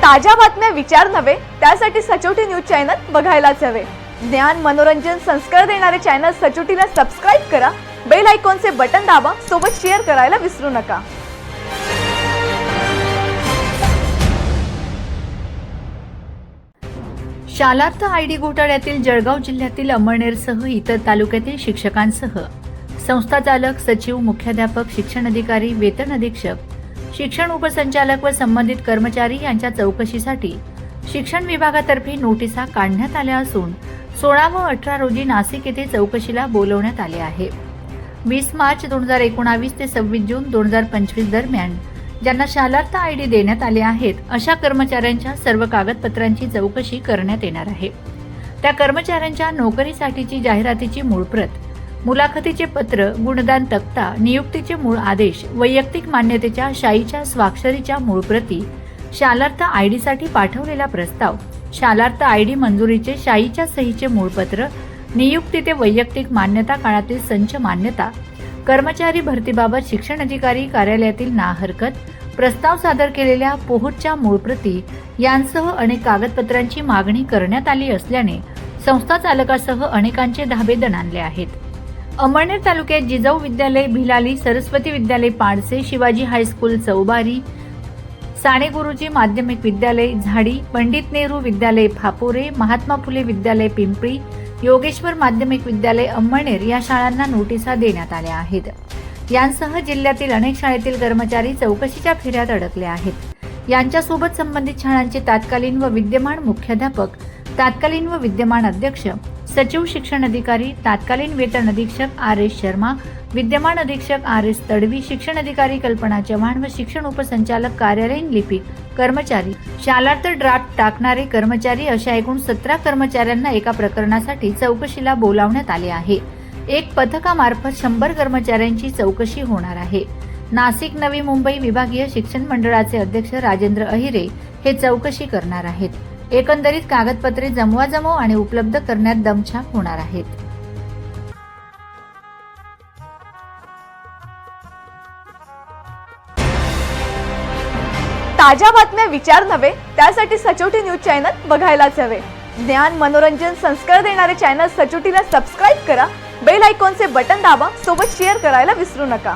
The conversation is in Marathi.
ताज्या बातम्या विचार नव्हे, त्यासाठी सचोटी न्यूज चॅनल बघायलाच हवे। ज्ञान मनोरंजन संस्कार देणारे चॅनल सचोटीला सबस्क्राइब करा, बेल आयकॉनचे बटन दाबा, सोबत शेअर करायला विसरू नका। शालार्थ आयडी घोटाळ्यातील जळगाव जिल्ह्यातील अमळनेरसह इतर तालुक्यातील शिक्षकांसह संस्था चालक, सचिव, मुख्याध्यापक, शिक्षण अधिकारी, वेतन अधीक्षक, शिक्षण उपसंचालक व संबंधित कर्मचारी यांच्या चौकशीसाठी शिक्षण विभागातर्फे नोटिसा काढण्यात आल्या असून 16 व 18 रोजी नाशिक येथे चौकशीला बोलवण्यात आले आहे। 20 मार्च 2019 ते 26 जून 2025 दरम्यान ज्यांना शालार्थ आयडी देण्यात आले आहेत अशा कर्मचाऱ्यांच्या सर्व कागदपत्रांची चौकशी करण्यात येणार आहे। त्या कर्मचाऱ्यांच्या नोकरीसाठीची जाहिरातीची मूळ प्रत, मुलाखतीचे पत्र, गुणदान तक्ता, नियुक्तीचे मूळ आदेश, वैयक्तिक मान्यतेच्या शाईच्या स्वाक्षरीच्या मूळ प्रती, शालार्थ आयडीसाठी पाठवलेला प्रस्ताव, शालार्थ आयडी मंजुरीचे शाईच्या सहीचे मूळ पत्र, नियुक्ती ते वैयक्तिक मान्यता काळातील संच मान्यता, कर्मचारी भरतीबाबत शिक्षण अधिकारी कार्यालयातील ना हरकत, प्रस्ताव सादर केलेल्या पोहोचच्या मूळ प्रती यांसह अनेक कागदपत्रांची मागणी करण्यात आली असल्याने संस्था चालकासह अनेकांचे धाबे दणाणले आहेत। अमळनेर तालुक्यात जिजाऊ विद्यालय भिलाली, सरस्वती विद्यालय पाडसे, शिवाजी हायस्कूल चौबारी, साने गुरुजी माध्यमिक विद्यालय झाडी, पंडित नेहरू विद्यालय फापोरे, महात्मा फुले विद्यालय पिंपरी, योगेश्वर माध्यमिक विद्यालय अमळनेर या शाळांना नोटिसा देण्यात आल्या आहेत। यांसह जिल्ह्यातील अनेक शाळेतील कर्मचारी चौकशीच्या फेऱ्यात अडकले आहेत। यांच्यासोबत संबंधित शाळांचे तत्कालीन व विद्यमान मुख्याध्यापक, तत्कालीन व विद्यमान अध्यक्ष, सचिव, शिक्षण अधिकारी, तत्कालीन वेतन अधीक्षक RS शर्मा, विद्यमान अधीक्षक RS तडवी, शिक्षण अधिकारी कल्पना चव्हाण व शिक्षण उपसंचालक कार्यालयीन लिपिक कर्मचारी, शालार्थ ड्राफ्ट टाकणारे कर्मचारी अशा एकूण 17 कर्मचाऱ्यांना एका प्रकरणासाठी चौकशीला बोलावण्यात आले आहे। एक पथकामार्फत 100 कर्मचाऱ्यांची चौकशी होणार आहे। नाशिक नवी मुंबई विभागीय शिक्षण मंडळाचे अध्यक्ष राजेंद्र अहिरे हे चौकशी करणार आहेत। एकंदरीत कागदपत्रे जमवाजमव आणि उपलब्ध करण्यात दमछाक होणार आहेत। ताज्या बातम्या विचार नव्हे, त्यासाठी सचोटी न्यूज चॅनल बघायलाच हवे। ज्ञान मनोरंजन संस्कार देणारे चॅनल सचोटीला सबस्क्राइब करा, बेल आयकॉनचे बटन दाबा, सोबत शेअर करायला विसरू नका।